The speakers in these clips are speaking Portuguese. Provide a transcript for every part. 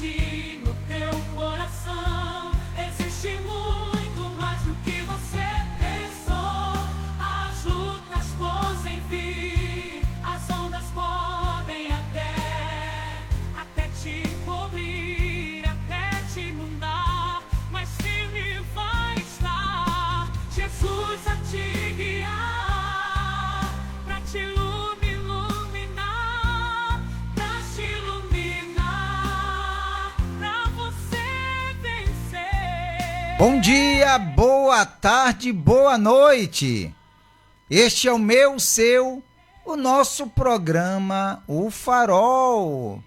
ti no teu coração. Existe muito mais do que você pensou. As lutas podem vir, as ondas podem até te cobrir, até te inundar, mas firme vai estar Jesus a te guiar, pra te iluminar, pra te iluminar, pra você vencer. Bom dia, boa tarde, boa noite. Este é o meu, seu, o nosso programa O Farol.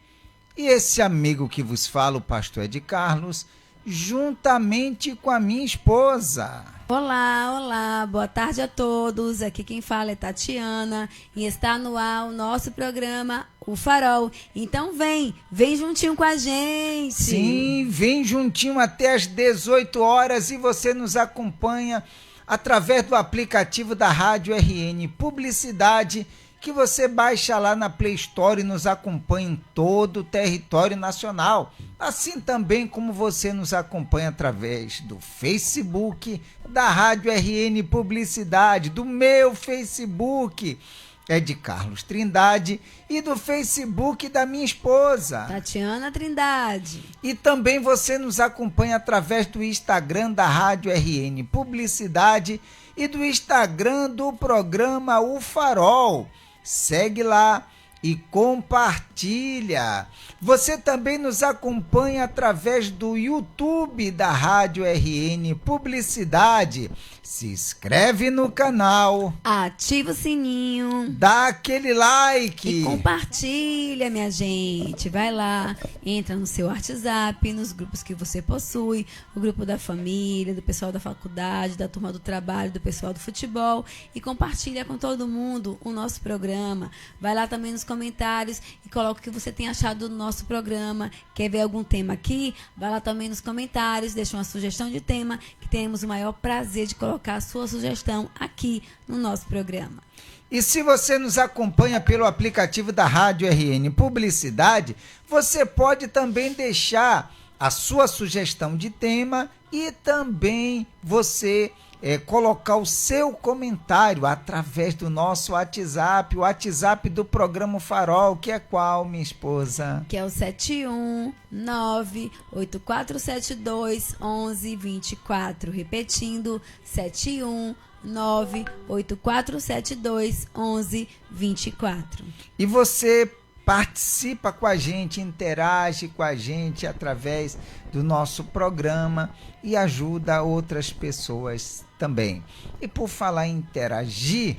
E esse amigo que vos fala, o pastor Ed Carlos, juntamente com a minha esposa. Olá, boa tarde a todos. Aqui quem fala é Tatiana e está no ar o nosso programa O Farol. Então vem juntinho com a gente. Sim, vem juntinho até às 18 horas e você nos acompanha através do aplicativo da Rádio RN Publicidade, que você baixa lá na Play Store e nos acompanha em todo o território nacional. Assim também como você nos acompanha através do Facebook da Rádio RN Publicidade, do meu Facebook, é de Carlos Trindade, e do Facebook da minha esposa, Tatiana Trindade. E também você nos acompanha através do Instagram da Rádio RN Publicidade e do Instagram do programa O Farol. Segue lá e compartilha. Você também nos acompanha através do YouTube da Rádio RN Publicidade. Se inscreve no canal, Ativa o sininho, dá aquele like e compartilha, minha gente. Vai lá, entra no seu WhatsApp, nos grupos que você possui, o grupo da família, do pessoal da faculdade, da turma do trabalho, do pessoal do futebol, e compartilha com todo mundo o nosso programa. Vai lá também nos comentários e coloca o que você tem achado do nosso programa. Quer ver algum tema aqui? Vai lá também nos comentários, deixa uma sugestão de tema, que teremos o maior prazer de colocar a sua sugestão aqui no nosso programa. E se você nos acompanha pelo aplicativo da Rádio RN Publicidade, você pode também deixar a sua sugestão de tema e também você colocar o seu comentário através do nosso WhatsApp, o WhatsApp do programa Farol, que é qual, minha esposa? Que é o 71984721124, repetindo, 71984721124. E você participa com a gente, interage com a gente através do nosso programa e ajuda outras pessoas também. E por falar em interagir,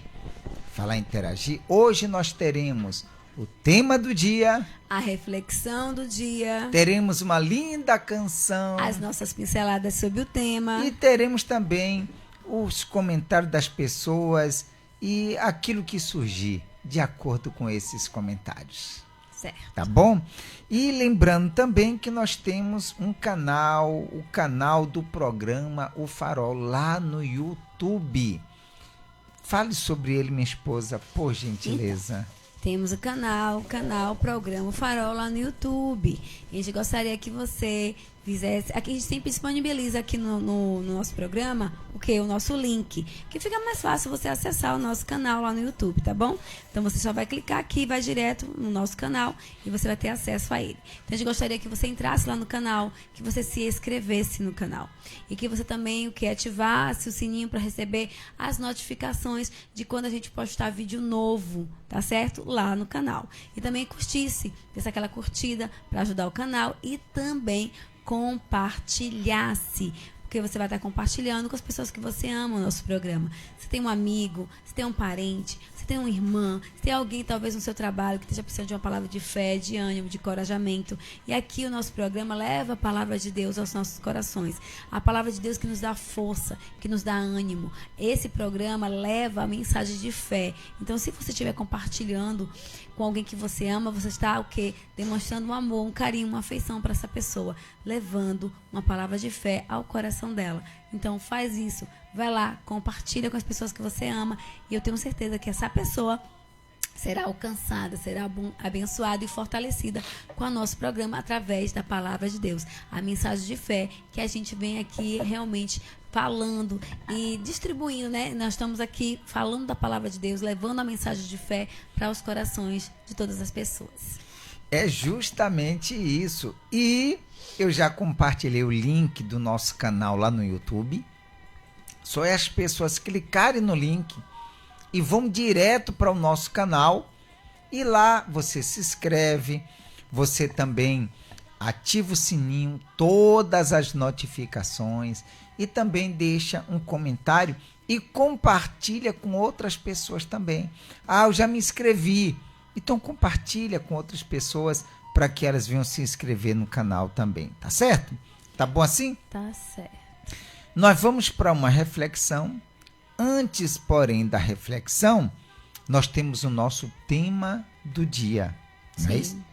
hoje nós teremos o tema do dia, a reflexão do dia, teremos uma linda canção, as nossas pinceladas sobre o tema e teremos também os comentários das pessoas e aquilo que surgir de acordo com esses comentários. Certo. Tá bom? E lembrando também que nós temos um canal, o canal do programa O Farol, lá no YouTube. Fale sobre ele, minha esposa, por gentileza. Temos o canal Programa O Farol lá no YouTube. A gente gostaria que você fizesse... Aqui a gente sempre disponibiliza aqui no nosso programa o nosso link, que fica mais fácil você acessar o nosso canal lá no YouTube, tá bom? Então você só vai clicar aqui, vai direto no nosso canal e você vai ter acesso a ele. Então a gente gostaria que você entrasse lá no canal, que você se inscrevesse no canal e que você também ativasse o sininho para receber as notificações de quando a gente postar vídeo novo, tá certo? Lá no canal. E também curtisse, desse aquela curtida para ajudar o canal e também compartilhasse, porque você vai estar compartilhando com as pessoas que você ama o nosso programa. Você tem um amigo, você tem um parente, você tem uma irmã, você tem alguém talvez no seu trabalho que esteja precisando de uma palavra de fé, de ânimo, de encorajamento. E aqui o nosso programa leva a palavra de Deus aos nossos corações. A palavra de Deus que nos dá força, que nos dá ânimo. Esse programa leva a mensagem de fé. Então, se você estiver compartilhando com alguém que você ama, você está demonstrando um amor, um carinho, uma afeição para essa pessoa, levando uma palavra de fé ao coração dela. Então faz isso, vai lá, compartilha com as pessoas que você ama e eu tenho certeza que essa pessoa será alcançada, será abençoada e fortalecida com o nosso programa através da palavra de Deus. A mensagem de fé que a gente vem aqui realmente falando e distribuindo, né? Nós estamos aqui falando da palavra de Deus, levando a mensagem de fé para os corações de todas as pessoas. É justamente isso. E eu já compartilhei o link do nosso canal lá no YouTube. Só é as pessoas clicarem no link e vão direto para o nosso canal. E lá você se inscreve, você também ativa o sininho, todas as notificações e também deixa um comentário e compartilha com outras pessoas também. Ah, eu já me inscrevi. Então compartilha com outras pessoas para que elas venham se inscrever no canal também, tá certo? Tá bom assim? Tá certo. Nós vamos para uma reflexão. Antes, porém, da reflexão, nós temos o nosso tema do dia. Não é isso?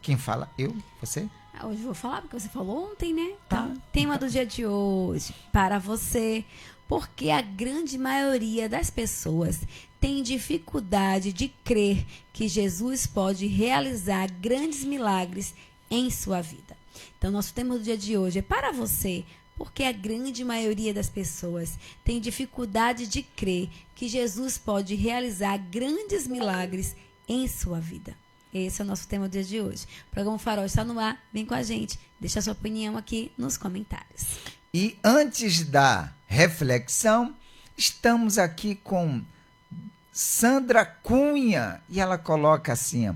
Quem fala? Eu? Você? Hoje eu vou falar porque você falou ontem, né? Tá. Então, tema do dia de hoje, para você, porque a grande maioria das pessoas tem dificuldade de crer que Jesus pode realizar grandes milagres em sua vida. Então, nosso tema do dia de hoje é para você, porque a grande maioria das pessoas tem dificuldade de crer que Jesus pode realizar grandes milagres em sua vida. Esse é o nosso tema do dia de hoje. O programa Farol está no ar. Vem com a gente. Deixa a sua opinião aqui nos comentários. E antes da reflexão, estamos aqui com Sandra Cunha. E ela coloca assim, ó,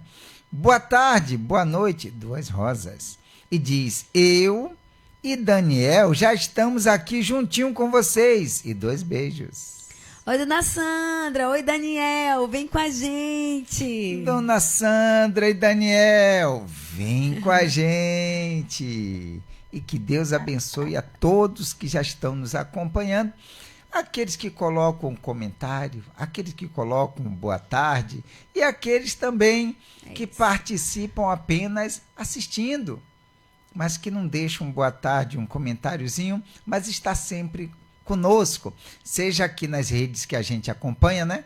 boa tarde, boa noite, 2 rosas. E diz, eu e Daniel já estamos aqui juntinho com vocês. E 2 beijos. Oi, dona Sandra. Oi, Daniel. Vem com a gente. Dona Sandra e Daniel, vem com a gente. E que Deus abençoe a todos que já estão nos acompanhando. Aqueles que colocam um comentário, aqueles que colocam um boa tarde e aqueles também que participam apenas assistindo, mas que não deixam um boa tarde, um comentáriozinho, mas está sempre conosco, seja aqui nas redes que a gente acompanha, né?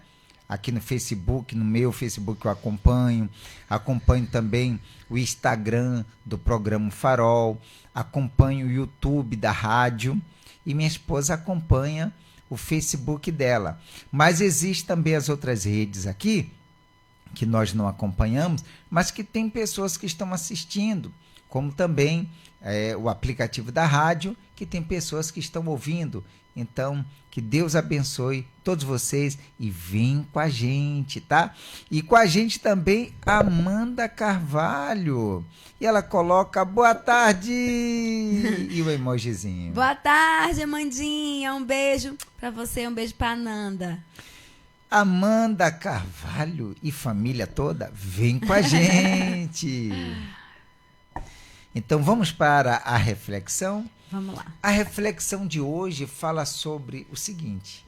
Aqui no Facebook, no meu Facebook eu acompanho também o Instagram do programa Farol, acompanho o YouTube da rádio e minha esposa acompanha o Facebook dela. Mas existem também as outras redes aqui que nós não acompanhamos, mas que tem pessoas que estão assistindo, como também o aplicativo da rádio, que tem pessoas que estão ouvindo. Então, que Deus abençoe todos vocês e vem com a gente, tá? E com a gente também Amanda Carvalho. E ela coloca boa tarde e o emojizinho. Boa tarde, Amandinha. Um beijo para você, um beijo para Nanda. Amanda Carvalho e família toda, vem com a gente. Então, vamos para a reflexão. Vamos lá. A reflexão de hoje fala sobre o seguinte,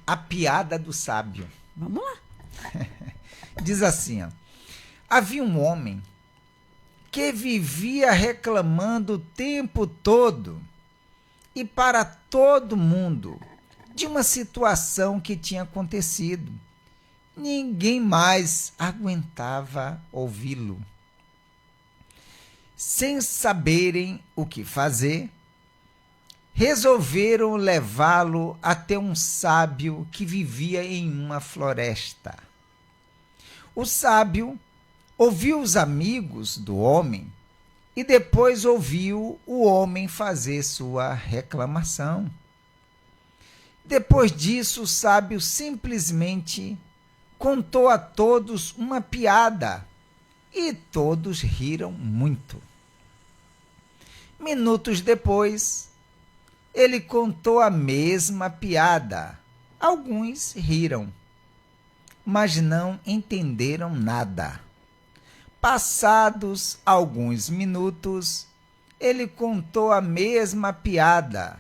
a piada do sábio. Vamos lá. Diz assim, ó, havia um homem que vivia reclamando o tempo todo e para todo mundo de uma situação que tinha acontecido. Ninguém mais aguentava ouvi-lo. Sem saberem o que fazer, resolveram levá-lo até um sábio que vivia em uma floresta. O sábio ouviu os amigos do homem e depois ouviu o homem fazer sua reclamação. Depois disso, o sábio simplesmente contou a todos uma piada e todos riram muito. Minutos depois, ele contou a mesma piada. Alguns riram, mas não entenderam nada. Passados alguns minutos, ele contou a mesma piada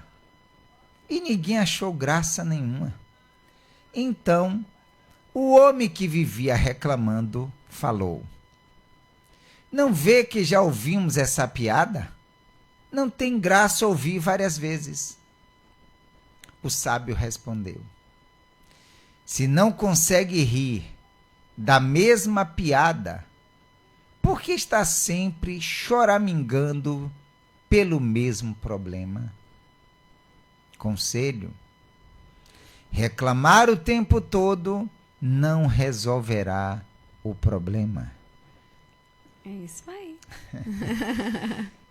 e ninguém achou graça nenhuma. Então, o homem que vivia reclamando falou: não vê que já ouvimos essa piada? Não tem graça ouvir várias vezes. O sábio respondeu: se não consegue rir da mesma piada? Por que está sempre choramingando pelo mesmo problema? Conselho: reclamar o tempo todo não resolverá o problema. É isso aí.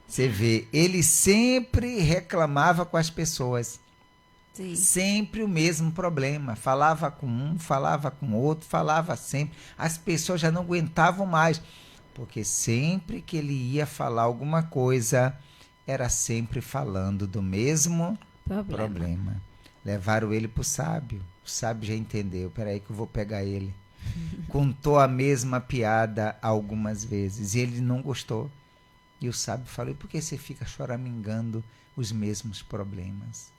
Você vê, ele sempre reclamava com as pessoas. Sim. Sempre o mesmo problema. Falava com um, falava com outro, falava sempre. As pessoas já não aguentavam mais, porque sempre que ele ia falar alguma coisa, era sempre falando do mesmo problema. Levaram ele para o sábio. O sábio já entendeu. Peraí que eu vou pegar ele. Contou a mesma piada algumas vezes e ele não gostou. E o sábio falou: por que você fica choramingando os mesmos problemas?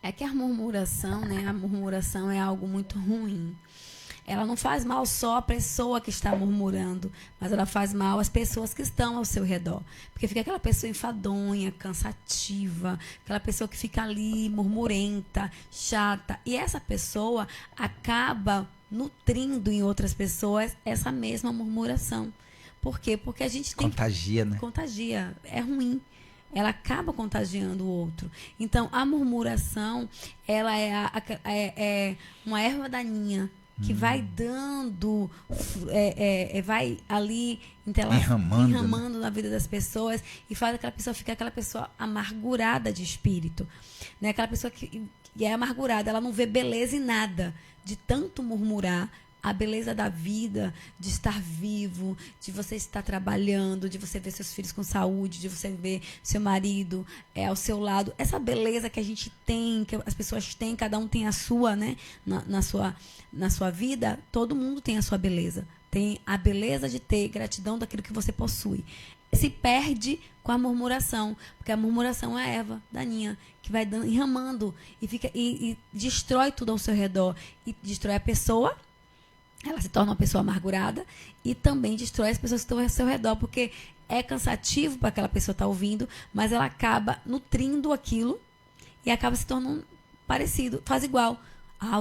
É que a murmuração, né? A murmuração é algo muito ruim. Ela não faz mal só a pessoa que está murmurando, mas ela faz mal às pessoas que estão ao seu redor. Porque fica aquela pessoa enfadonha, cansativa, aquela pessoa que fica ali murmurenta, chata. E essa pessoa acaba nutrindo em outras pessoas essa mesma murmuração. Por quê? Porque a gente tem Contagia, né? Contagia. É ruim. Ela acaba contagiando o outro. Então, a murmuração, ela é uma erva daninha que vai dando, vai ali enramando na vida das pessoas e faz aquela pessoa ficar aquela pessoa amargurada de espírito. Né? Aquela pessoa que é amargurada, ela não vê beleza em nada, de tanto murmurar. A beleza da vida, de estar vivo, de você estar trabalhando, de você ver seus filhos com saúde, de você ver seu marido ao seu lado. Essa beleza que a gente tem, que as pessoas têm, cada um tem a sua, né? Na sua vida, todo mundo tem a sua beleza. Tem a beleza de ter gratidão daquilo que você possui. Se perde com a murmuração, porque a murmuração é a erva daninha, que vai enramando e destrói tudo ao seu redor. E destrói a pessoa. Ela se torna uma pessoa amargurada e também destrói as pessoas que estão ao seu redor, porque é cansativo para aquela pessoa estar ouvindo, mas ela acaba nutrindo aquilo e acaba se tornando parecido, faz igual.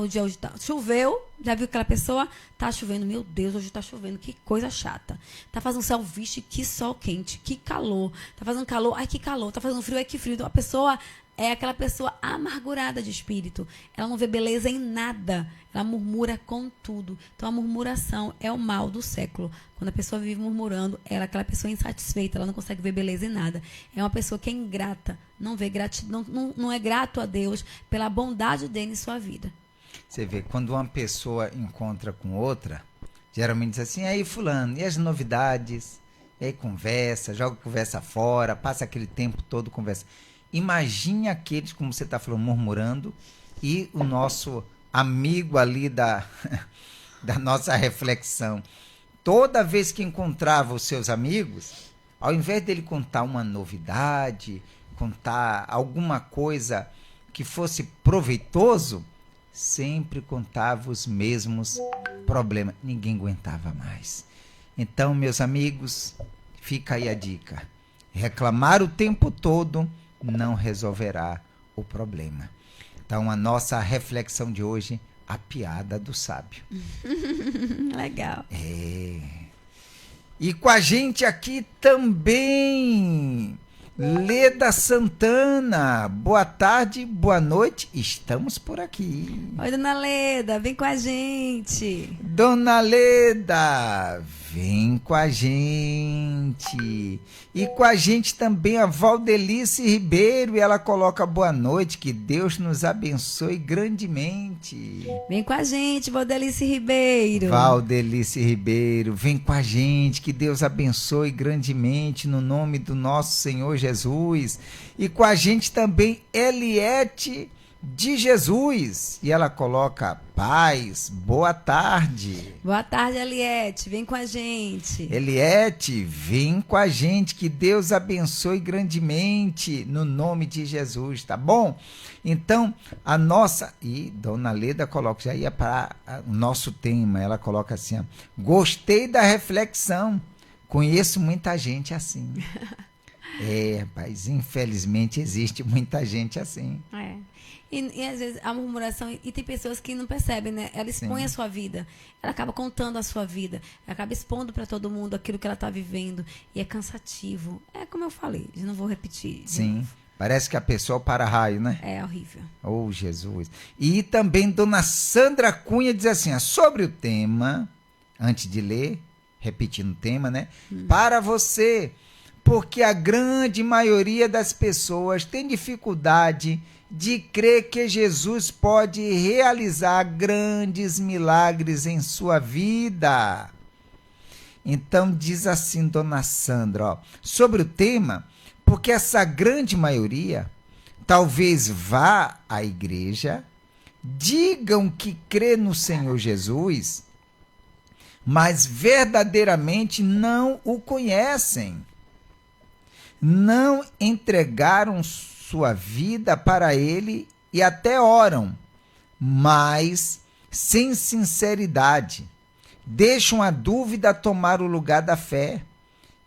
O dia hoje choveu, já viu aquela pessoa? Tá chovendo, meu Deus, hoje tá chovendo, que coisa chata. Tá fazendo céu, vixe, que sol quente, que calor. Tá fazendo calor, ai que calor. Tá fazendo frio, ai que frio. Então, a pessoa é aquela pessoa amargurada de espírito. Ela não vê beleza em nada. Ela murmura com tudo. Então, a murmuração é o mal do século. Quando a pessoa vive murmurando, ela é aquela pessoa insatisfeita. Ela não consegue ver beleza em nada. É uma pessoa que é ingrata. Não vê gratidão, não é grato a Deus pela bondade dele em sua vida. Você vê, quando uma pessoa encontra com outra, geralmente diz assim: aí fulano, e as novidades? E aí conversa, joga conversa fora, passa aquele tempo todo conversa. Imagine aqueles, como você está falando, murmurando, e o nosso amigo ali da nossa reflexão. Toda vez que encontrava os seus amigos, ao invés dele contar uma novidade, contar alguma coisa que fosse proveitoso, sempre contava os mesmos problemas. Ninguém aguentava mais. Então, meus amigos, fica aí a dica. Reclamar o tempo todo não resolverá o problema. Então, a nossa reflexão de hoje, a piada do sábio. Legal. E com a gente aqui também, Leda Santana. Boa tarde, boa noite, estamos por aqui. Oi, dona Leda, vem com a gente. Dona Leda, vem com a gente. E com a gente também a Valdelice Ribeiro, e ela coloca boa noite, que Deus nos abençoe grandemente. Vem com a gente, Valdelice Ribeiro. Valdelice Ribeiro, vem com a gente, que Deus abençoe grandemente no nome do nosso Senhor Jesus. E com a gente também Eliette de Jesus, e ela coloca paz, boa tarde. Boa tarde, Eliette, vem com a gente. Eliette, vem com a gente, que Deus abençoe grandemente no nome de Jesus, tá bom? Então, a nossa, e Dona Leda coloca, já ia para o nosso tema, ela coloca assim, ó, gostei da reflexão, conheço muita gente assim. Rapaz, infelizmente existe muita gente assim. É. E às vezes a murmuração, e tem pessoas que não percebem, né? Ela expõe Sim. a sua vida, ela acaba contando a sua vida, ela acaba expondo para todo mundo aquilo que ela está vivendo, e é cansativo. É como eu falei, eu não vou repetir. de Sim. novo. Parece que a pessoa para raio, né? É horrível. Oh, Jesus. E também Dona Sandra Cunha diz assim, ó, sobre o tema, antes de ler, repetindo o tema, né? Para você, porque a grande maioria das pessoas tem dificuldade de crer que Jesus pode realizar grandes milagres em sua vida. Então diz assim, Dona Sandra, ó, sobre o tema, porque essa grande maioria talvez vá à igreja, digam que crê no Senhor Jesus, mas verdadeiramente não o conhecem. Não entregaram sua vida para ele e até oram, mas sem sinceridade. Deixam a dúvida tomar o lugar da fé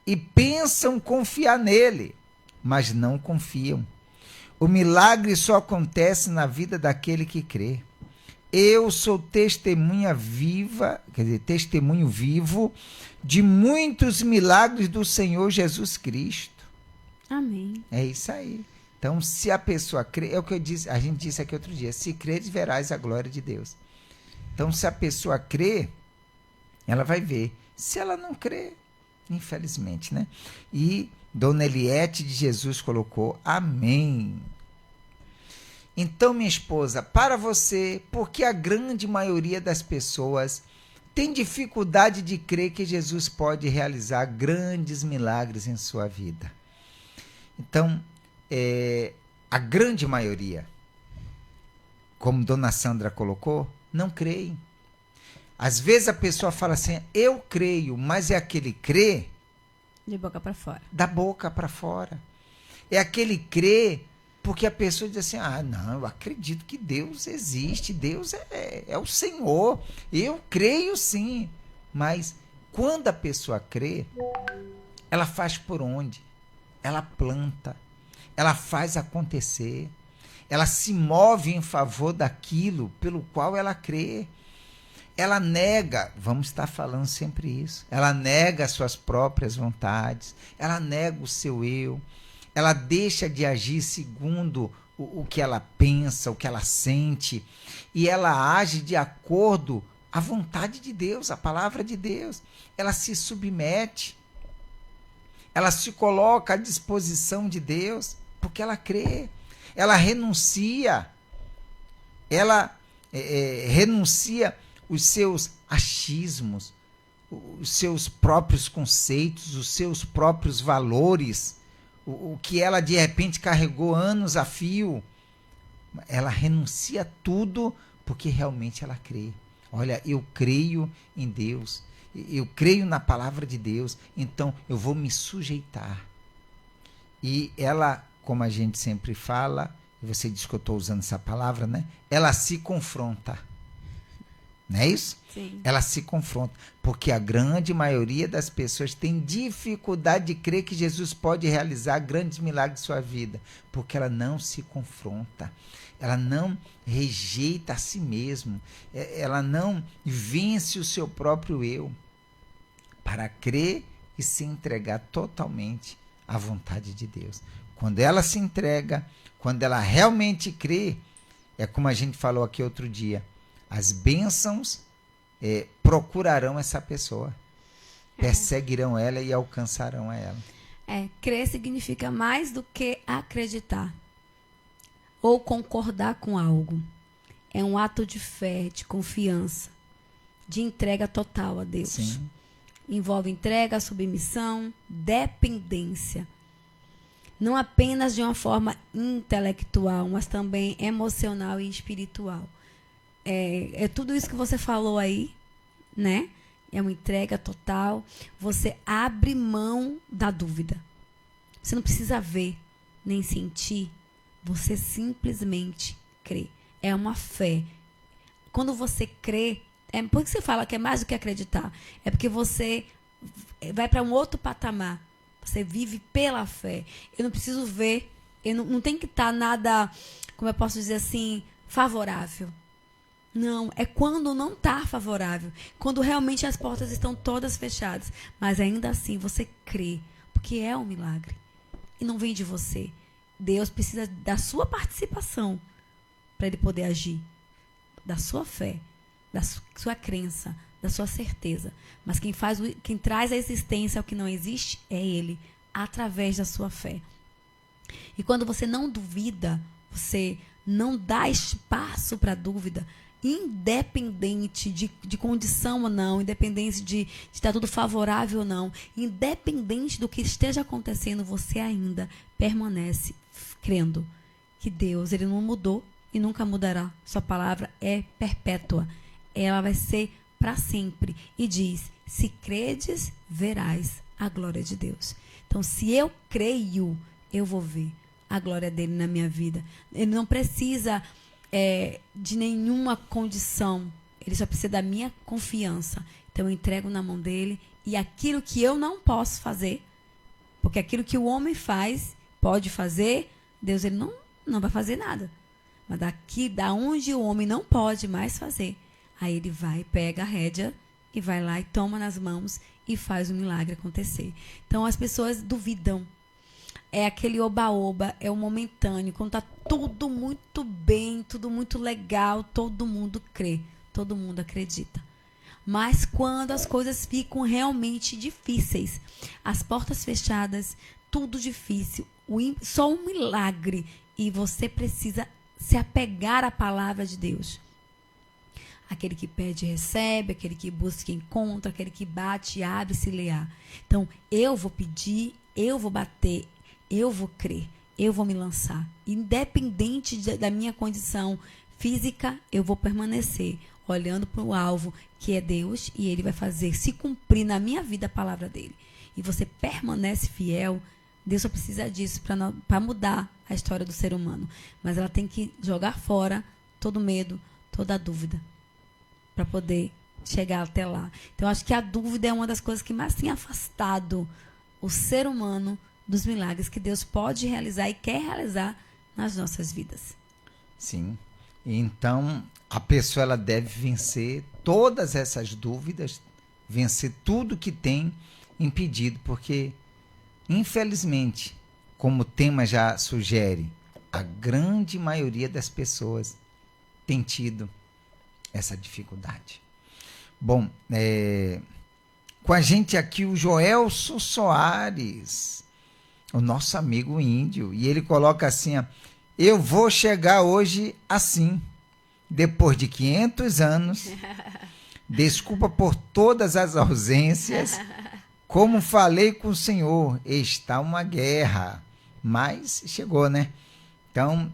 e pensam confiar nele, mas não confiam. O milagre só acontece na vida daquele que crê. Eu sou testemunha viva, quer dizer, testemunho vivo de muitos milagres do Senhor Jesus Cristo. Amém. É isso aí. Então, se a pessoa crê, é o que eu disse, a gente disse aqui outro dia, se creres, verás a glória de Deus. Então, se a pessoa crê, ela vai ver. Se ela não crê, infelizmente, né? E Dona Eliette de Jesus colocou, amém. Então, minha esposa, para você, porque a grande maioria das pessoas tem dificuldade de crer que Jesus pode realizar grandes milagres em sua vida. Então, a grande maioria, como Dona Sandra colocou, não creem. Às vezes a pessoa fala assim, eu creio, mas é aquele crer De boca para fora. da boca para fora. É aquele crer porque a pessoa diz assim, não, eu acredito que Deus existe, Deus é o Senhor, eu creio sim. Mas quando a pessoa crê, ela faz por onde? Ela planta, ela faz acontecer, ela se move em favor daquilo pelo qual ela crê. Ela nega, vamos estar falando sempre isso, ela nega as suas próprias vontades, ela nega o seu eu, ela deixa de agir segundo o que ela pensa, o que ela sente, e ela age de acordo à vontade de Deus, à palavra de Deus. Ela se submete, ela se coloca à disposição de Deus, porque ela crê, ela renuncia, renuncia os seus achismos, os seus próprios conceitos, os seus próprios valores, o que ela de repente carregou anos a fio. Ela renuncia tudo porque realmente ela crê. Olha, eu creio em Deus, eu creio na palavra de Deus, então eu vou me sujeitar. E ela, como a gente sempre fala, e você diz que eu estou usando essa palavra, né? Ela se confronta. Não é isso? Sim. Ela se confronta, porque a grande maioria das pessoas tem dificuldade de crer que Jesus pode realizar grandes milagres em sua vida, porque ela não se confronta, ela não rejeita a si mesma, ela não vence o seu próprio eu para crer e se entregar totalmente à vontade de Deus. Quando ela se entrega, quando ela realmente crê, é como a gente falou aqui outro dia, as bênçãos procurarão essa pessoa, perseguirão ela e alcançarão a ela. Crer significa mais do que acreditar ou concordar com algo. É um ato de fé, de confiança, de entrega total a Deus. Sim. Envolve entrega, submissão, dependência. Não apenas de uma forma intelectual, mas também emocional e espiritual. É tudo isso que você falou aí, né? É uma entrega total. Você abre mão da dúvida. Você não precisa ver, nem sentir. Você simplesmente crê. É uma fé. Quando você crê, por que você fala que é mais do que acreditar? É porque você vai para um outro patamar. Você vive pela fé. Eu não preciso ver. Não tem que estar nada, como eu posso dizer assim, favorável. Não, é quando não está favorável. Quando realmente as portas estão todas fechadas. Mas ainda assim você crê. Porque é um milagre. E não vem de você. Deus precisa da sua participação para Ele poder agir. Da sua fé, da sua crença, da sua certeza. Mas quem traz a existência ao que não existe é Ele, através da sua fé. E quando você não duvida, você não dá espaço para dúvida, independente de condição ou não, independente de estar tudo favorável ou não, independente do que esteja acontecendo, você ainda permanece crendo que Deus, Ele não mudou e nunca mudará. Sua palavra é perpétua. Ela vai ser para sempre. E diz, se credes, verás a glória de Deus. Então, se eu creio, eu vou ver a glória dele na minha vida. Ele não precisa de nenhuma condição. Ele só precisa da minha confiança. Então, eu entrego na mão dele. E aquilo que eu não posso fazer, porque aquilo que o homem faz, pode fazer, Deus ele não vai fazer nada. Mas da onde o homem não pode mais fazer, aí ele vai, pega a rédea e vai lá e toma nas mãos e faz o milagre acontecer. Então as pessoas duvidam. É aquele oba-oba, é o momentâneo. Quando está tudo muito bem, tudo muito legal, todo mundo crê, todo mundo acredita. Mas quando as coisas ficam realmente difíceis, as portas fechadas, tudo difícil, só um milagre, e você precisa se apegar à palavra de Deus. Aquele que pede, recebe. Aquele que busca, encontra. Aquele que bate, abre, se lear. Então, eu vou pedir, eu vou bater, eu vou crer, eu vou me lançar. Independente da minha condição física, eu vou permanecer olhando para o alvo, que é Deus, e Ele vai fazer se cumprir na minha vida a palavra dEle. E você permanece fiel. Deus só precisa disso para mudar a história do ser humano. Mas ela tem que jogar fora todo medo, toda a dúvida, para poder chegar até lá. Então, acho que a dúvida é uma das coisas que mais tem afastado o ser humano dos milagres que Deus pode realizar e quer realizar nas nossas vidas. Sim. Então, a pessoa ela deve vencer todas essas dúvidas, vencer tudo que tem impedido, porque infelizmente, como o tema já sugere, a grande maioria das pessoas tem tido essa dificuldade. Bom, com a gente aqui o Joelso Soares, o nosso amigo índio, e ele coloca assim, ó, eu vou chegar hoje assim, depois de 500 anos, desculpa por todas as ausências. Como falei com o Senhor, está uma guerra, mas chegou, né? Então,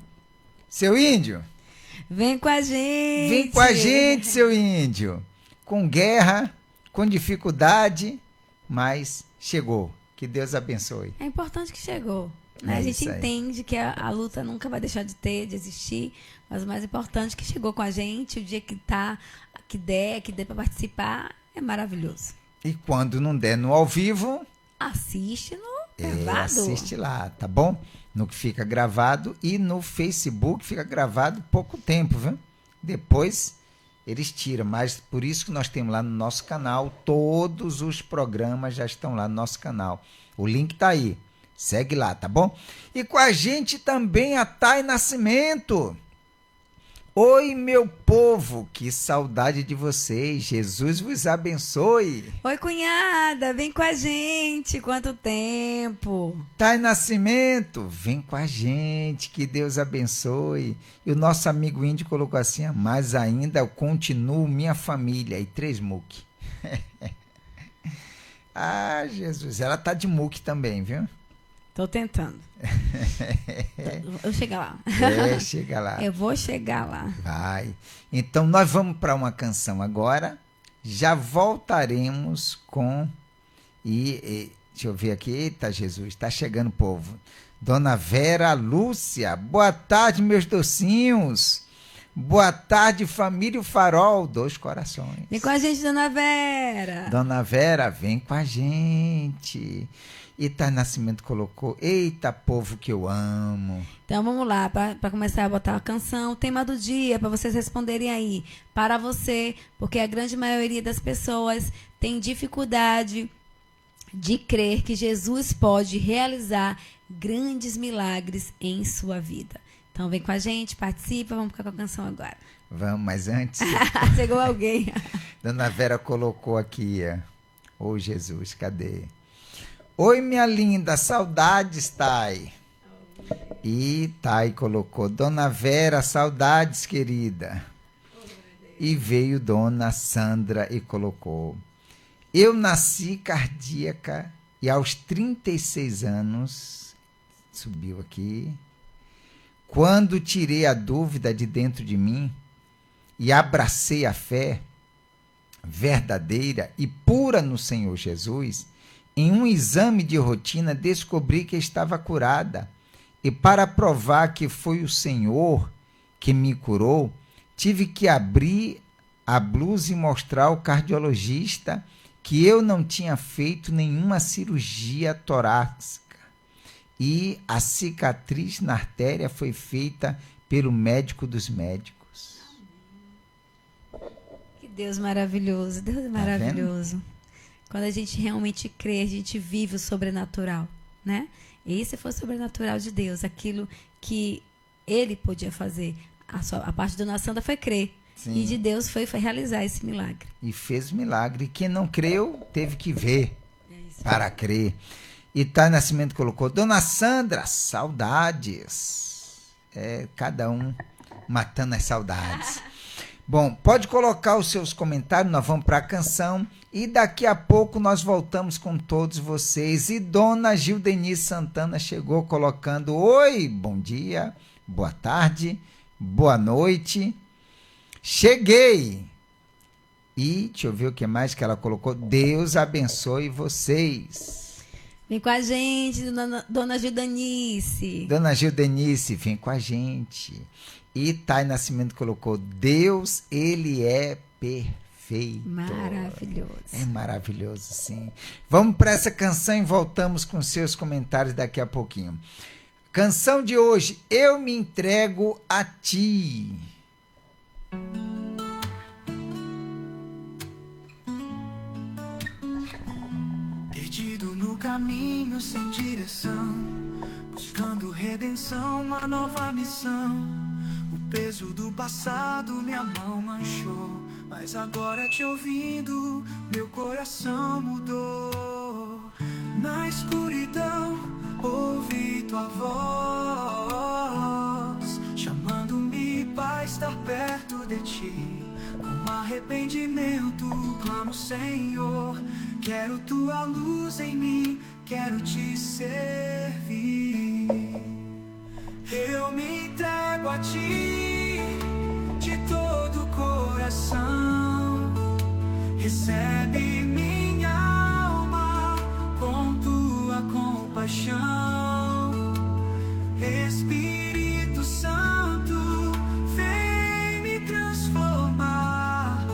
seu índio, vem com a gente. Vem com a gente, seu índio. Com guerra, com dificuldade, mas chegou. Que Deus abençoe. É importante que chegou. Né? A gente entende que a luta nunca vai deixar de existir, mas o mais importante é que chegou com a gente, o dia que der para participar, é maravilhoso. E quando não der no ao vivo, assiste no gravado. Assiste lá, tá bom? No que fica gravado, e no Facebook fica gravado pouco tempo, viu? Depois eles tiram, mas por isso que nós temos lá no nosso canal, todos os programas já estão lá no nosso canal. O link tá aí, segue lá, tá bom? E com a gente também a Thay Nascimento. Oi, meu povo, que saudade de vocês, Jesus vos abençoe. Oi, cunhada, vem com a gente, quanto tempo. Thay Nascimento, vem com a gente, que Deus abençoe. E o nosso amigo índio colocou assim, mas ainda eu continuo minha família, e 3 muque. Ah, Jesus, ela tá de muque também, viu? Tô tentando. Eu chegar lá. Chega lá. Eu vou chegar lá. Vai. Então, nós vamos para uma canção agora. Já voltaremos com... deixa eu ver aqui. Eita, Jesus, está chegando o povo. Dona Vera Lúcia. Boa tarde, meus docinhos. Boa tarde, família O Farol. 2 corações. Vem com a gente, Dona Vera. Dona Vera, vem com a gente. E Thay Nascimento colocou: eita, povo que eu amo. Então vamos lá, para começar a botar a canção. O tema do dia, para vocês responderem aí. Para você, porque a grande maioria das pessoas tem dificuldade de crer que Jesus pode realizar grandes milagres em sua vida. Então vem com a gente, participa, vamos ficar com a canção agora. Vamos, mas antes, Chegou alguém. Dona Vera colocou aqui, ô Jesus, cadê? Oi, minha linda, saudades, Thay. E Thay colocou: Dona Vera, saudades, querida. E veio Dona Sandra e colocou: eu nasci cardíaca e aos 36 anos, subiu aqui, quando tirei a dúvida de dentro de mim e abracei a fé verdadeira e pura no Senhor Jesus, em um exame de rotina descobri que estava curada. E para provar que foi o Senhor que me curou, tive que abrir a blusa e mostrar ao cardiologista que eu não tinha feito nenhuma cirurgia torácica. E a cicatriz na artéria foi feita pelo médico dos médicos. Que Deus maravilhoso, Deus é maravilhoso. Quando a gente realmente crê, a gente vive o sobrenatural, né? Esse foi o sobrenatural de Deus, aquilo que Ele podia fazer. A parte da Dona Sandra foi crer. Sim. E de Deus foi realizar esse milagre. E fez milagre. Quem não creu, teve que ver isso. Para crer. E Thay Nascimento colocou: Dona Sandra, saudades. Cada um matando as saudades. Bom, pode colocar os seus comentários, nós vamos para a canção e daqui a pouco nós voltamos com todos vocês. E Dona Gildenice Santana chegou colocando: oi, bom dia, boa tarde, boa noite, cheguei. E deixa eu ver o que mais que ela colocou: Deus abençoe vocês. Vem com a gente, Dona Gildenice. Dona Gildenice, vem com a gente. E Thay Nascimento colocou: Deus, Ele é perfeito. Maravilhoso. É maravilhoso, sim. Vamos para essa canção e voltamos com seus comentários daqui a pouquinho. Canção de hoje: Eu me entrego a ti. Perdido no caminho sem direção, buscando redenção, uma nova missão. O peso do passado minha mão manchou, mas agora te ouvindo, meu coração mudou. Na escuridão ouvi tua voz, chamando-me para estar perto de ti. Com arrependimento clamo, Senhor, quero tua luz em mim, quero te servir. Eu me entrego a ti, de todo o coração. Recebe minha alma com tua compaixão. Espírito Santo, vem me transformar.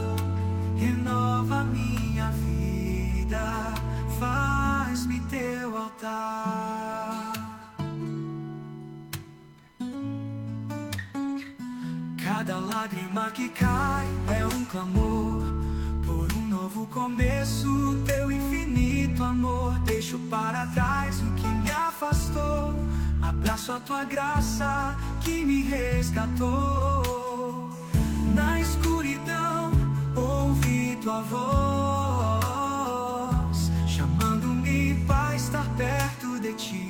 Renova minha vida, faz-me teu altar. Cada lágrima que cai é um clamor por um novo começo, teu infinito amor. Deixo para trás o que me afastou, abraço a tua graça que me resgatou. Na escuridão ouvi tua voz, chamando-me para estar perto de ti.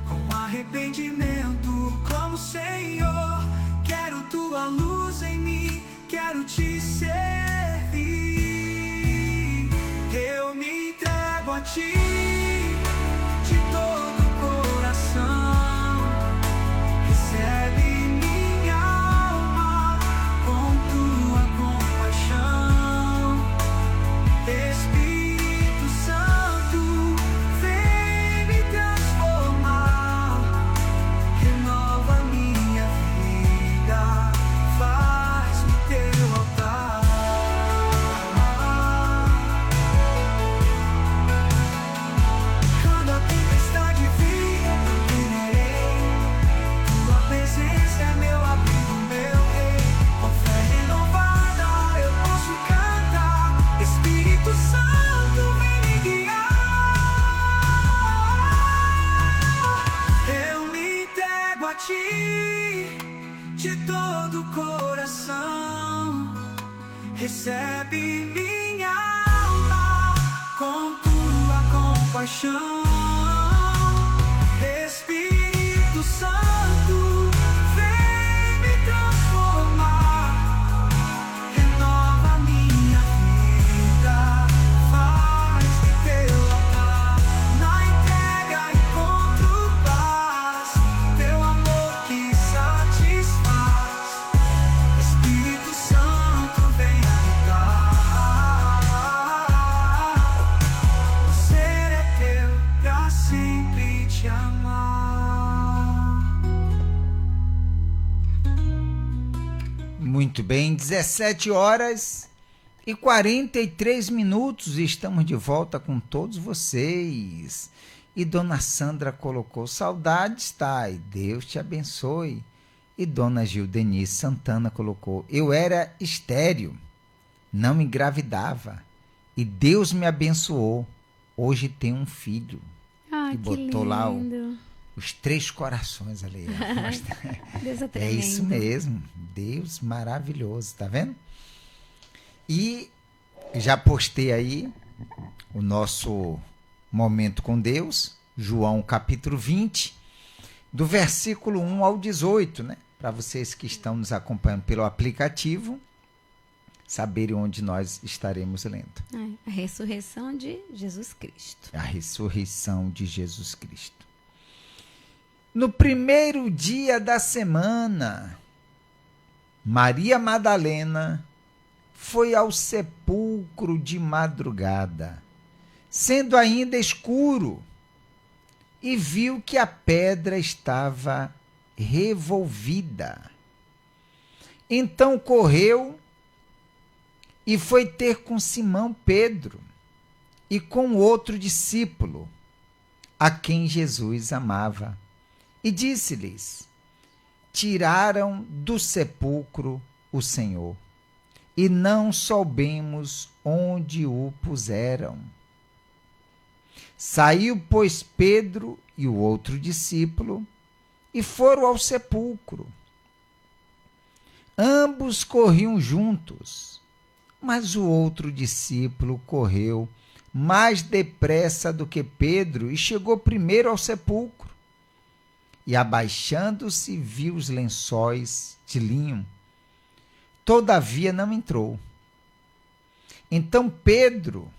Com arrependimento clamo, Senhor, quero tua luz em mim, quero te servir. Eu me entrego a ti, de todo o coração. Recebe minha alma com tua compaixão. Espírito Santo, vem me transformar. Renova minha vida, faz-me teu altar. ti de todo o coração. Recebe minha alma com tua compaixão. Espírito Santo, vem me transformar. Renova minha vida, faz-me teu altar. Na entrega encontro paz, teu amor que satisfaz. Espírito Santo, vem habitar. O ser é teu pra sempre te amar. Muito bem, 17h43, estamos de volta com todos vocês. E Dona Sandra colocou saudades, tá? E Deus te abençoe. E Dona Gildenice Santana colocou: eu era estéril, não engravidava, e Deus me abençoou. Hoje tenho um filho. Ai, E que botou lá lindo. os 3 corações ali. Deus é É tremendo. isso mesmo, Deus maravilhoso, tá vendo? E já postei aí o nosso momento com Deus, João capítulo 20, do versículo 1 ao 18, né? Para vocês que estão nos acompanhando pelo aplicativo, saberem onde nós estaremos lendo. A ressurreição de Jesus Cristo. A ressurreição de Jesus Cristo. No primeiro dia da semana, Maria Madalena foi ao sepulcro de madrugada, sendo ainda escuro, e viu que a pedra estava revolvida. Então correu e foi ter com Simão Pedro e com outro discípulo, a quem Jesus amava, e disse-lhes: tiraram do sepulcro o Senhor, e não soubemos onde o puseram. Saiu, pois, Pedro e o outro discípulo, e foram ao sepulcro. Ambos corriam juntos, mas o outro discípulo correu mais depressa do que Pedro e chegou primeiro ao sepulcro. E abaixando-se, viu os lençóis de linho. Todavia não entrou. Então Pedro,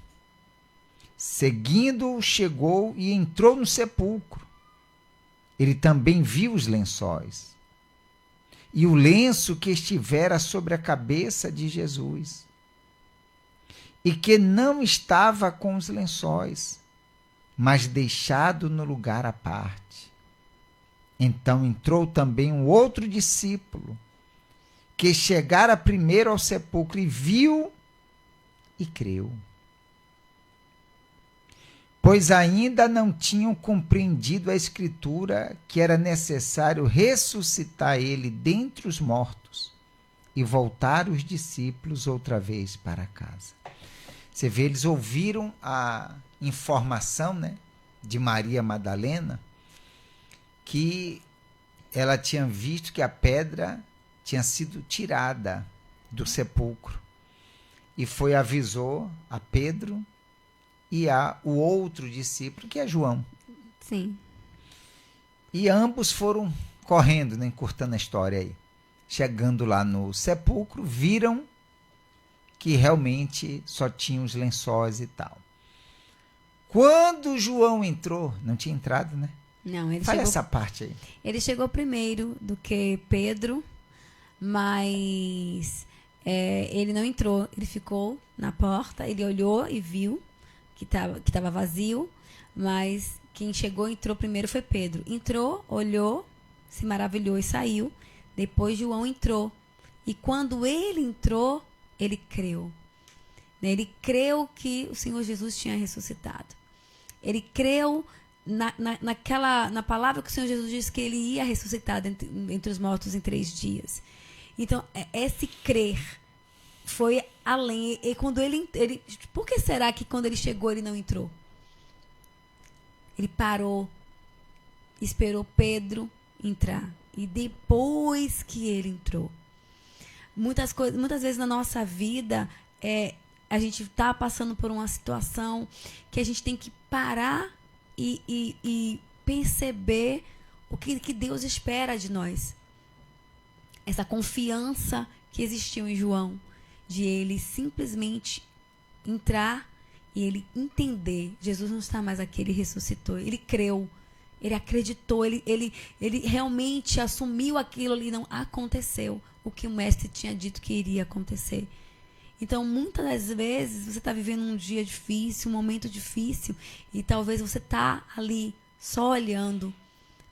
seguindo-o, chegou e entrou no sepulcro. Ele também viu os lençóis e o lenço que estivera sobre a cabeça de Jesus, e que não estava com os lençóis, mas deixado no lugar à parte. Então entrou também um outro discípulo, que chegara primeiro ao sepulcro e viu e creu. Pois ainda não tinham compreendido a Escritura que era necessário ressuscitar ele dentre os mortos e voltar os discípulos outra vez para casa. Você vê, eles ouviram a informação, né, de Maria Madalena, que ela tinha visto que a pedra tinha sido tirada do sepulcro, e foi avisou a Pedro e o outro discípulo, que é João. Sim. E ambos foram correndo, né, encurtando a história aí. Chegando lá no sepulcro, viram que realmente só tinha os lençóis e tal. Quando João entrou, não tinha entrado, né? Não, ele Fala chegou, essa parte aí. ele chegou primeiro do que Pedro, mas ele não entrou. Ele ficou na porta, ele olhou e viu que estava vazio, mas quem chegou e entrou primeiro foi Pedro. Entrou, olhou, se maravilhou e saiu. Depois João entrou. E quando ele entrou, ele creu. Ele creu que o Senhor Jesus tinha ressuscitado. Ele creu na palavra que o Senhor Jesus disse que ele ia ressuscitar entre os mortos em 3 dias. Então, esse crer foi além. E quando ele, por que será que quando ele chegou ele não entrou? Ele parou, esperou Pedro entrar. e depois que ele entrou. Muitas vezes na nossa vida, a gente está passando por uma situação que a gente tem que parar e perceber o que Deus espera de nós. Essa confiança que existiu em João, de ele simplesmente entrar e ele entender, Jesus não está mais aqui, ele ressuscitou, ele creu, ele acreditou, ele realmente assumiu aquilo ali, não aconteceu o que o mestre tinha dito que iria acontecer. Então, muitas das vezes, você está vivendo um dia difícil, um momento difícil, e talvez você está ali só olhando,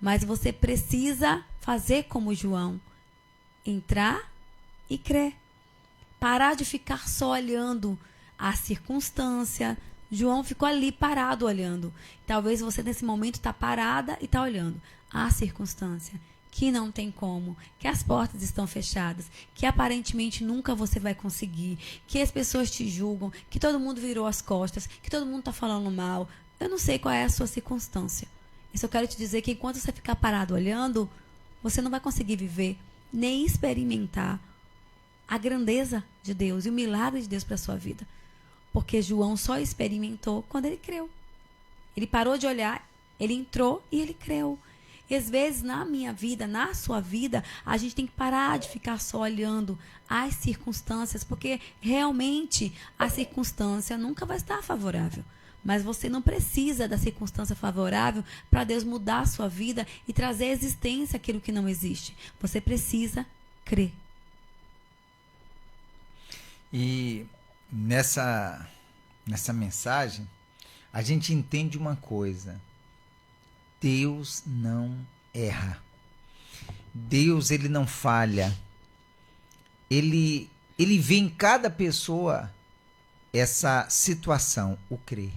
mas você precisa fazer como João, entrar e crer. Parar de ficar só olhando a circunstância. João ficou ali parado olhando. Talvez você nesse momento está parada e está olhando a circunstância, que não tem como, que as portas estão fechadas, que aparentemente nunca você vai conseguir, que as pessoas te julgam, que todo mundo virou as costas, que todo mundo está falando mal. Eu não sei qual é a sua circunstância. Eu só quero te dizer que enquanto você ficar parado olhando, você não vai conseguir viver, nem experimentar a grandeza de Deus e o milagre de Deus para a sua vida. Porque João só experimentou quando ele creu. Ele parou de olhar, ele entrou e ele creu. E às vezes na minha vida, na sua vida, a gente tem que parar de ficar só olhando as circunstâncias, porque realmente a circunstância nunca vai estar favorável. Mas você não precisa da circunstância favorável para Deus mudar a sua vida e trazer à existência aquilo que não existe. Você precisa crer. E nessa mensagem, a gente entende uma coisa. Deus não erra. Deus, ele não falha. Ele vê em cada pessoa essa situação, o crer.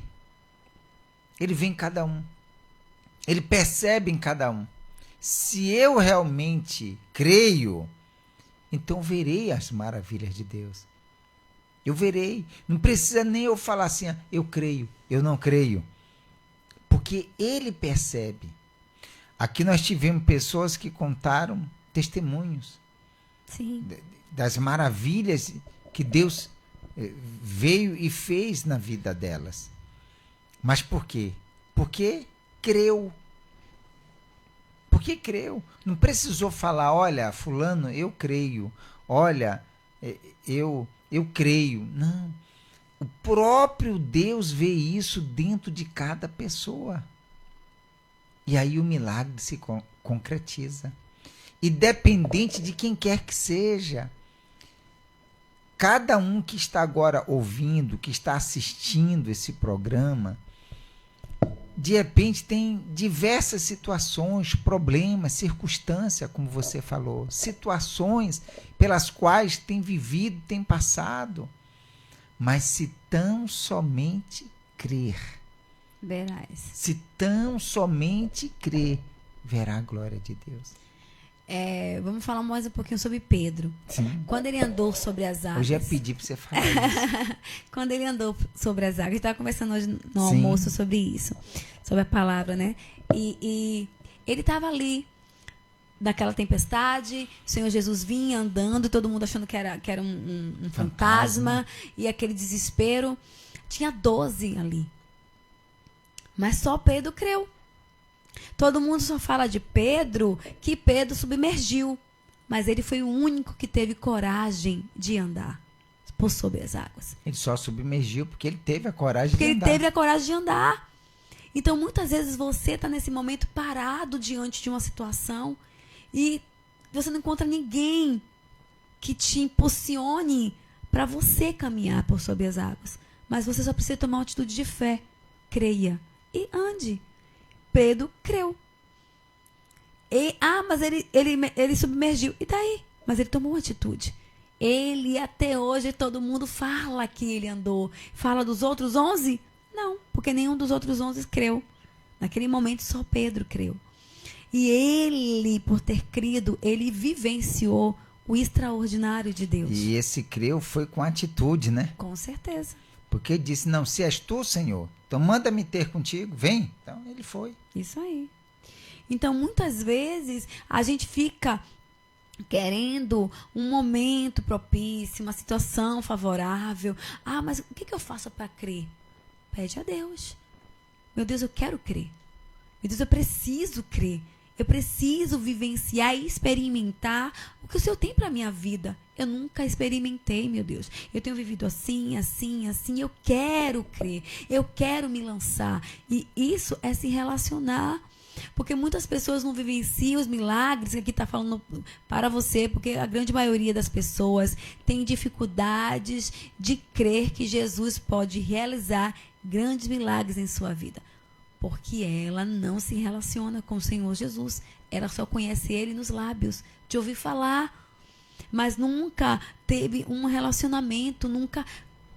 Ele vê em cada um. Ele percebe em cada um. Se eu realmente creio, então verei as maravilhas de Deus. Eu verei. Não precisa nem eu falar assim, eu creio, eu não creio. Porque ele percebe. Aqui nós tivemos pessoas que contaram testemunhos. Sim. Das maravilhas que Deus veio e fez na vida delas. Mas por quê? Porque creu. Porque creu. Não precisou falar, olha, fulano, eu creio. Olha, eu creio. Não. O próprio Deus vê isso dentro de cada pessoa. E aí o milagre se concretiza. Independente de quem quer que seja. Cada um que está agora ouvindo, que está assistindo esse programa, de repente tem diversas situações, problemas, circunstâncias, como você falou, situações pelas quais tem vivido, tem passado. Mas se tão somente crer, Verás. se tão somente crer, verá a glória de Deus. Vamos falar mais um pouquinho sobre Pedro. Sim. Quando ele andou sobre as águas. Eu já pedi para você falar isso. Quando ele andou sobre as águas, a gente estava conversando hoje no Sim. almoço sobre isso, sobre a palavra, né? E ele estava ali, naquela tempestade, o Senhor Jesus vinha andando, todo mundo achando que era um fantasma, e aquele desespero. Tinha 12 ali. Mas só Pedro creu. Todo mundo só fala de Pedro, que Pedro submergiu. Mas ele foi o único que teve coragem de andar por sobre as águas. Ele só submergiu porque ele teve a coragem Porque de ele andar. teve a coragem de andar. Então, muitas vezes você está nesse momento parado diante de uma situação e você não encontra ninguém que te impulsione para você caminhar por sobre as águas. Mas você só precisa tomar uma atitude de fé. Creia e ande. Pedro creu. Mas ele submergiu. E daí? Mas ele tomou uma atitude. Ele, até hoje, todo mundo fala que ele andou. Fala dos outros 11? Não, porque nenhum dos outros 11 creu. Naquele momento, só Pedro creu. E ele, por ter crido, ele vivenciou o extraordinário de Deus. E esse creu foi com atitude, né? Com certeza. Porque ele disse, não, se és tu, Senhor, então manda-me ter contigo, vem. Então ele foi. Isso aí. Então, muitas vezes, a gente fica querendo um momento propício, uma situação favorável. Ah, mas o que eu faço para crer? Pede a Deus. Meu Deus, eu quero crer. Meu Deus, eu preciso crer. Eu preciso vivenciar e experimentar o que o Senhor tem para a minha vida. Eu nunca experimentei, meu Deus. Eu tenho vivido assim, assim, assim. Eu quero crer. Eu quero me lançar. E isso é se relacionar. Porque muitas pessoas não vivenciam os milagres, que aqui está falando para você, porque a grande maioria das pessoas tem dificuldades de crer que Jesus pode realizar grandes milagres em sua vida. Porque ela não se relaciona com o Senhor Jesus. Ela só conhece Ele nos lábios, de ouvir falar. Mas nunca teve um relacionamento, nunca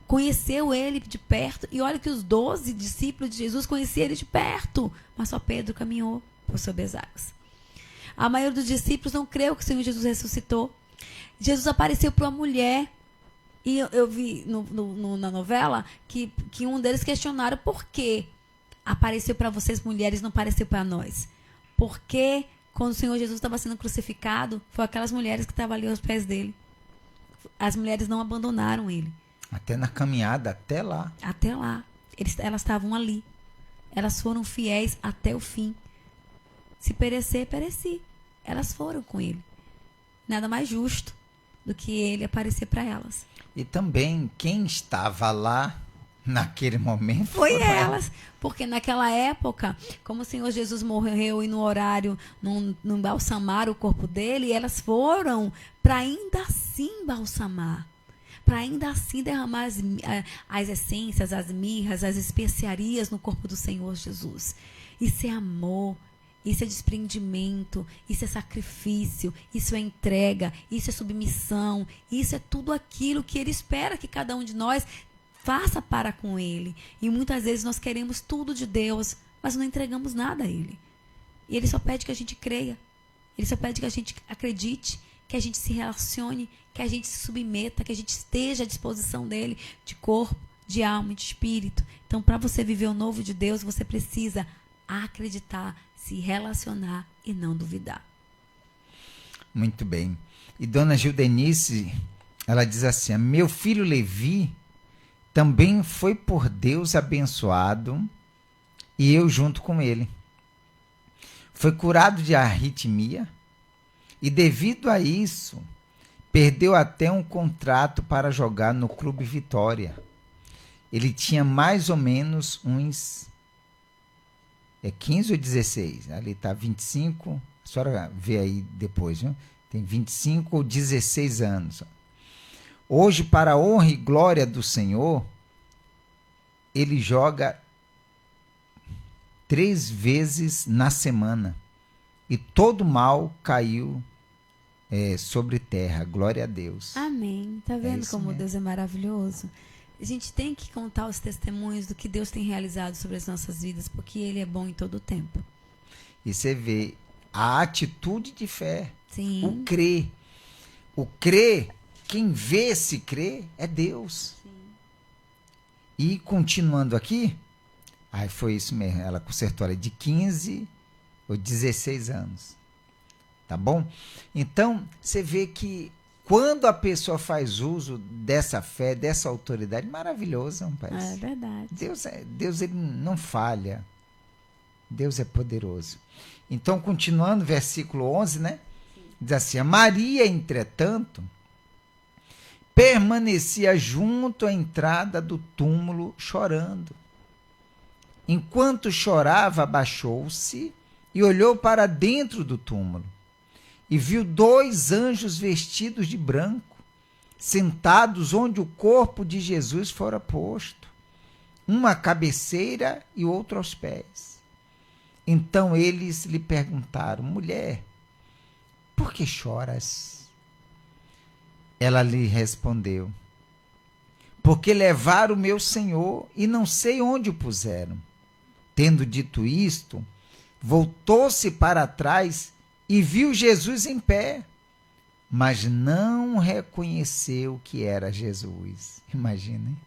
conheceu Ele de perto. E olha que os 12 discípulos de Jesus conheciam Ele de perto. Mas só Pedro caminhou por sobre as águas. A maioria dos discípulos não creu que o Senhor Jesus ressuscitou. Jesus apareceu para uma mulher. E eu vi na novela que um deles questionaram por quê apareceu para vocês mulheres, não apareceu para nós. Porque quando o Senhor Jesus estava sendo crucificado, foi aquelas mulheres que estavam ali aos pés dele. As mulheres não abandonaram ele. Até na caminhada, até lá. Até lá. Elas estavam ali. Elas foram fiéis até o fim. Se perecer, pereci. Elas foram com ele. Nada mais justo do que ele aparecer para elas. E também quem estava lá naquele momento foi elas. Porque naquela época, como o Senhor Jesus morreu e no horário não balsamaram o corpo dele, elas foram para ainda assim balsamar. Para ainda assim derramar as essências, as mirras, as especiarias no corpo do Senhor Jesus. Isso é amor, isso é desprendimento, isso é sacrifício, isso é entrega, isso é submissão, isso é tudo aquilo que Ele espera que cada um de nós faça para com Ele. E muitas vezes nós queremos tudo de Deus, mas não entregamos nada a Ele. E Ele só pede que a gente creia. Ele só pede que a gente acredite, que a gente se relacione, que a gente se submeta, que a gente esteja à disposição dEle, de corpo, de alma e de espírito. Então, para você viver o novo de Deus, você precisa acreditar, se relacionar e não duvidar. Muito bem. E Dona Gildenice, ela diz assim: meu filho Levi também foi por Deus abençoado e eu junto com ele. Foi curado de arritmia e devido a isso perdeu até um contrato para jogar no Clube Vitória. Ele tinha mais ou menos uns 15 ou 16. Ali está 25. A senhora vê aí depois, viu? Tem 25 ou 16 anos. Hoje, para a honra e glória do Senhor, ele joga 3 vezes na semana. E todo mal caiu sobre terra. Glória a Deus. Amém. Tá vendo como mesmo. Deus é maravilhoso? A gente tem que contar os testemunhos do que Deus tem realizado sobre as nossas vidas, porque Ele é bom em todo o tempo. E você vê a atitude de fé. Sim. O crer. O crer, quem vê se crer é Deus. Sim. E continuando aqui, aí foi isso mesmo, ela consertou ela de 15 ou 16 anos. Tá bom? Então, você vê que quando a pessoa faz uso dessa fé, dessa autoridade, maravilhoso, rapaz. É verdade. Deus ele não falha. Deus é poderoso. Então, continuando, versículo 11, né? Diz assim: Maria, entretanto, permanecia junto à entrada do túmulo chorando. Enquanto chorava, abaixou-se e olhou para dentro do túmulo e viu 2 anjos vestidos de branco, sentados onde o corpo de Jesus fora posto, uma à cabeceira e outro aos pés. Então eles lhe perguntaram: mulher, por que choras? Ela lhe respondeu: porque levaram o meu Senhor e não sei onde o puseram. Tendo dito isto, voltou-se para trás e viu Jesus em pé, mas não reconheceu que era Jesus. Imagina, hein?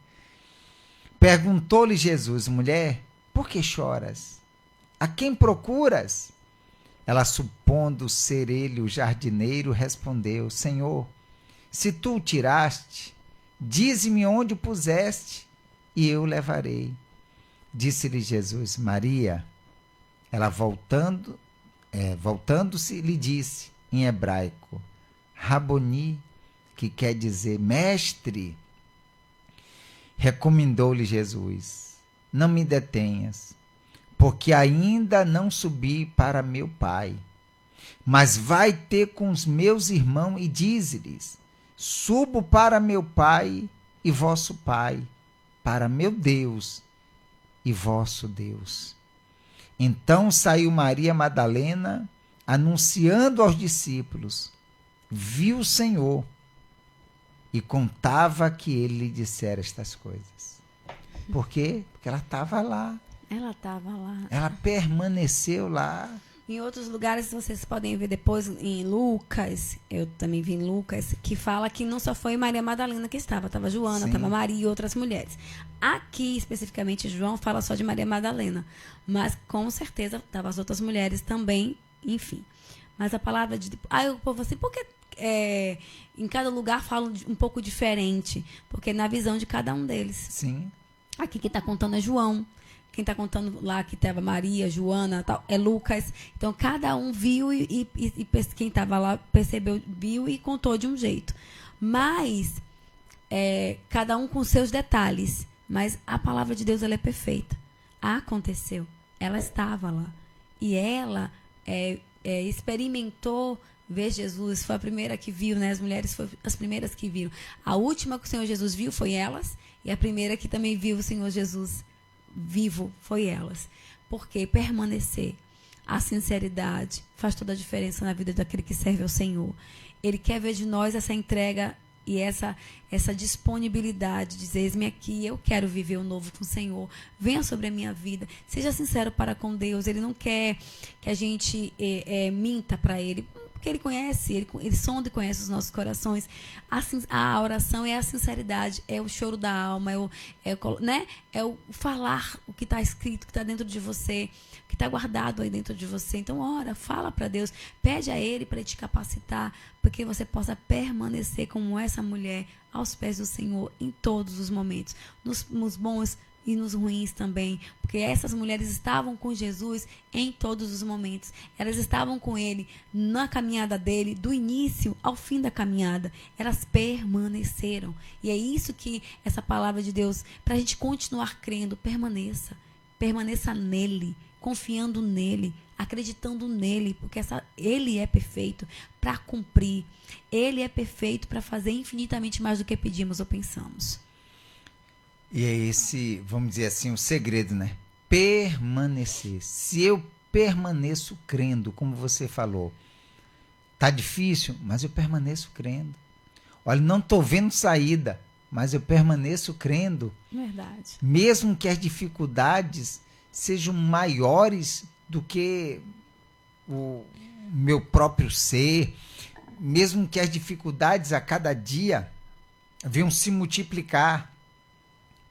Perguntou-lhe Jesus: mulher, por que choras? A quem procuras? Ela, supondo ser ele o jardineiro, respondeu: Senhor, se tu o tiraste, dize-me onde o puseste, e eu o levarei. Disse-lhe Jesus: Maria. Ela, voltando-se, lhe disse em hebraico: Raboni, que quer dizer mestre. Recomendou-lhe Jesus: Não me detenhas, porque ainda não subi para meu Pai. Mas vai ter com os meus irmãos e dize-lhes: Subo para meu Pai e vosso Pai, para meu Deus e vosso Deus. Então saiu Maria Madalena, anunciando aos discípulos: Viu o Senhor, e contava que ele lhe dissera estas coisas. Por quê? Porque ela estava lá. Ela estava lá. Ela permaneceu lá. Em outros lugares, vocês podem ver depois em Lucas, eu também vi em Lucas, que fala que não só foi Maria Madalena que estava Joana, Sim. estava Maria e outras mulheres. Aqui, especificamente, João fala só de Maria Madalena, mas com certeza estavam as outras mulheres também, enfim. Mas a palavra de... Aí o povo assim, por que em cada lugar falam um pouco diferente? Porque na visão de cada um deles. Sim. Aqui quem está contando é João. Quem está contando lá que estava Maria, Joana, tal, é Lucas. Então, cada um viu e quem estava lá percebeu, viu e contou de um jeito. Mas, cada um com seus detalhes. Mas a palavra de Deus, ela é perfeita. Aconteceu. Ela estava lá. E ela experimentou ver Jesus. Foi a primeira que viu, né? As mulheres foram as primeiras que viram. A última que o Senhor Jesus viu foi elas. E a primeira que também viu o Senhor Jesus vivo foi elas. Porque permanecer, a sinceridade faz toda a diferença na vida daquele que serve ao Senhor. Ele quer ver de nós essa entrega e essa disponibilidade de dizer: eis-me aqui, eu quero viver o novo com o Senhor, venha sobre a minha vida, seja sincero para com Deus. Ele não quer que a gente minta para Ele, porque Ele conhece, ele sonda e conhece os nossos corações. A oração é a sinceridade, é o choro da alma, é o falar o que está escrito, o que está dentro de você, o que está guardado aí dentro de você. Então, ora, fala para Deus, pede a Ele para te capacitar, porque você possa permanecer como essa mulher aos pés do Senhor em todos os momentos, nos bons e nos ruins também, porque essas mulheres estavam com Jesus em todos os momentos. Elas estavam com Ele na caminhada dele, do início ao fim da caminhada. Elas permaneceram. E é isso que essa palavra de Deus, para a gente continuar crendo, permaneça. Permaneça nele, confiando nele, acreditando nele, porque ele é perfeito para cumprir. Ele é perfeito para fazer infinitamente mais do que pedimos ou pensamos. E é esse, vamos dizer assim, o segredo, né? Permanecer. Se eu permaneço crendo, como você falou, tá difícil, mas eu permaneço crendo. Olha, não estou vendo saída, mas eu permaneço crendo. Verdade. Mesmo que as dificuldades sejam maiores do que o meu próprio ser, mesmo que as dificuldades a cada dia venham se multiplicar,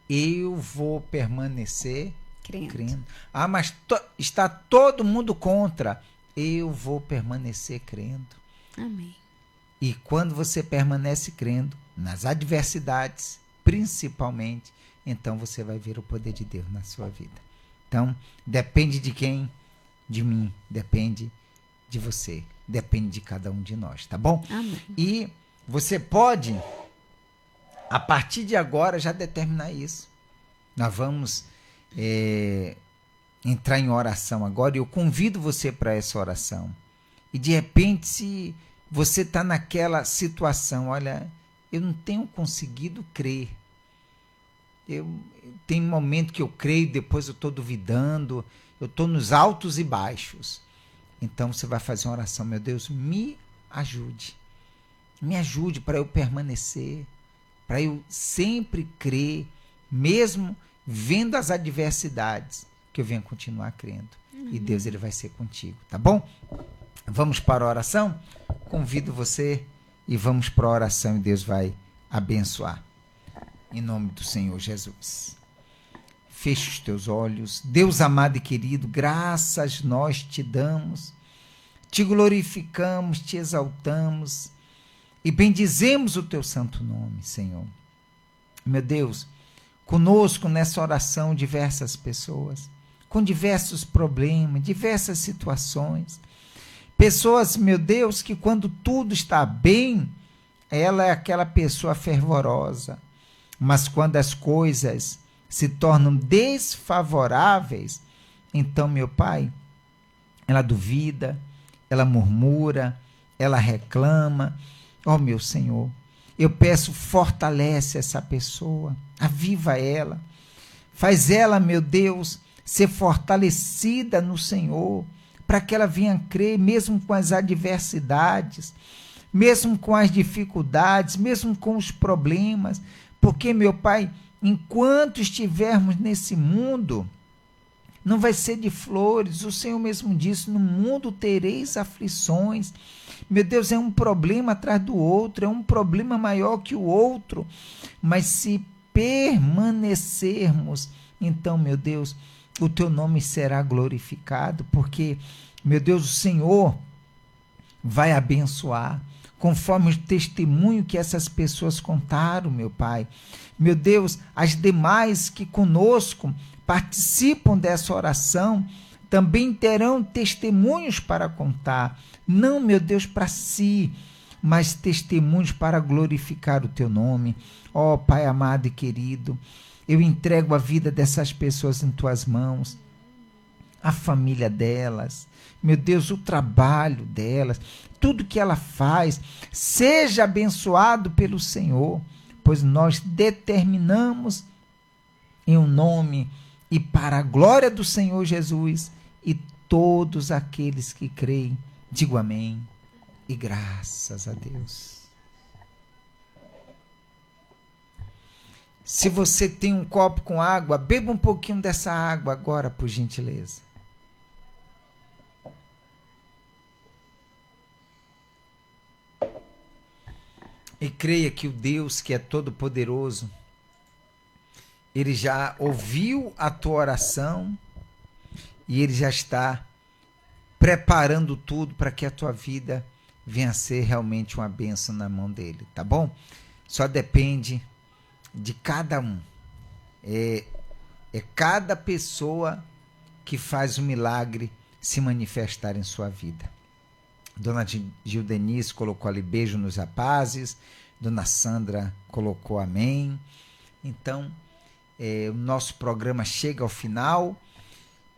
eu vou permanecer crendo. Ah, mas está todo mundo contra. Eu vou permanecer crendo. Amém. E quando você permanece crendo, nas adversidades, principalmente, então você vai ver o poder de Deus na sua vida. Então, depende de quem? De mim. Depende de você. Depende de cada um de nós, tá bom? Amém. E você pode, a partir de agora, já determinar isso. Nós vamos entrar em oração agora e eu convido você para essa oração. E de repente, se você está naquela situação, olha, eu não tenho conseguido crer. Tem momento que eu creio, depois eu estou duvidando, eu estou nos altos e baixos. Então você vai fazer uma oração: meu Deus, me ajude. Me ajude para eu permanecer, para eu sempre crer, mesmo vendo as adversidades, que eu venha continuar crendo. E Deus, ele vai ser contigo, tá bom? Vamos para a oração? Convido você e vamos para a oração e Deus vai abençoar. Em nome do Senhor Jesus. Feche os teus olhos. Deus amado e querido, graças nós te damos te glorificamos, te exaltamos e bendizemos o teu santo nome, Senhor. Meu Deus, conosco nessa oração diversas pessoas, com diversos problemas, diversas situações. Pessoas, meu Deus, que quando tudo está bem, ela é aquela pessoa fervorosa. Mas quando as coisas se tornam desfavoráveis, então, meu Pai, ela duvida, ela murmura, ela reclama. Ó, meu Senhor, eu peço, fortalece essa pessoa, aviva ela, faz ela, meu Deus, ser fortalecida no Senhor, para que ela venha crer, mesmo com as adversidades, mesmo com as dificuldades, mesmo com os problemas, porque, meu Pai, enquanto estivermos nesse mundo, não vai ser de flores. O Senhor mesmo disse, no mundo tereis aflições. Meu Deus, é um problema atrás do outro, é um problema maior que o outro, mas se permanecermos, então, meu Deus, o teu nome será glorificado, porque, meu Deus, o Senhor vai abençoar, conforme o testemunho que essas pessoas contaram, meu Pai. Meu Deus, as demais que conosco participam dessa oração também terão testemunhos para contar, não, meu Deus, para si, mas testemunhos para glorificar o teu nome. Ó Pai amado e querido, eu entrego a vida dessas pessoas em tuas mãos, a família delas, meu Deus, o trabalho delas, tudo que ela faz, seja abençoado pelo Senhor, pois nós determinamos em um nome e para a glória do Senhor Jesus, e todos aqueles que creem, digo amém e graças a Deus. Se você tem um copo com água, beba um pouquinho dessa água agora, por gentileza. E creia que o Deus que é todo-poderoso, Ele já ouviu a tua oração e Ele já está preparando tudo para que a tua vida venha a ser realmente uma bênção na mão dEle, tá bom? Só depende de cada um. É cada pessoa que faz o milagre se manifestar em sua vida. Dona Gildenice colocou ali beijo nos rapazes, Dona Sandra colocou amém. Então, o nosso programa chega ao final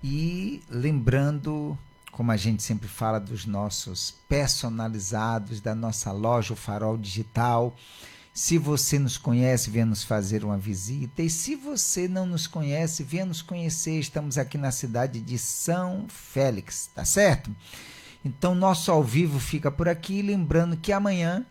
e lembrando, como a gente sempre fala, dos nossos personalizados, da nossa loja, o Farol Digital. Se você nos conhece, venha nos fazer uma visita. E se você não nos conhece, venha nos conhecer. Estamos aqui na cidade de São Félix, tá certo? Então, nosso ao vivo fica por aqui. Lembrando que amanhã,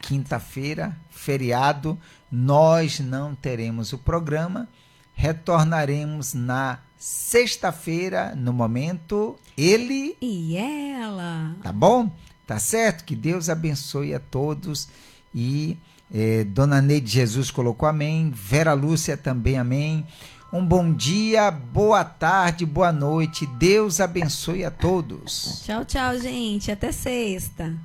quinta-feira, feriado, nós não teremos o programa. Retornaremos na sexta-feira, no momento Ele e Ela. Tá bom? Tá certo? Que Deus abençoe a todos. E Dona Neide Jesus colocou amém. Vera Lúcia também amém. Um bom dia, boa tarde, boa noite. Deus abençoe a todos. Tchau, tchau, gente. Até sexta.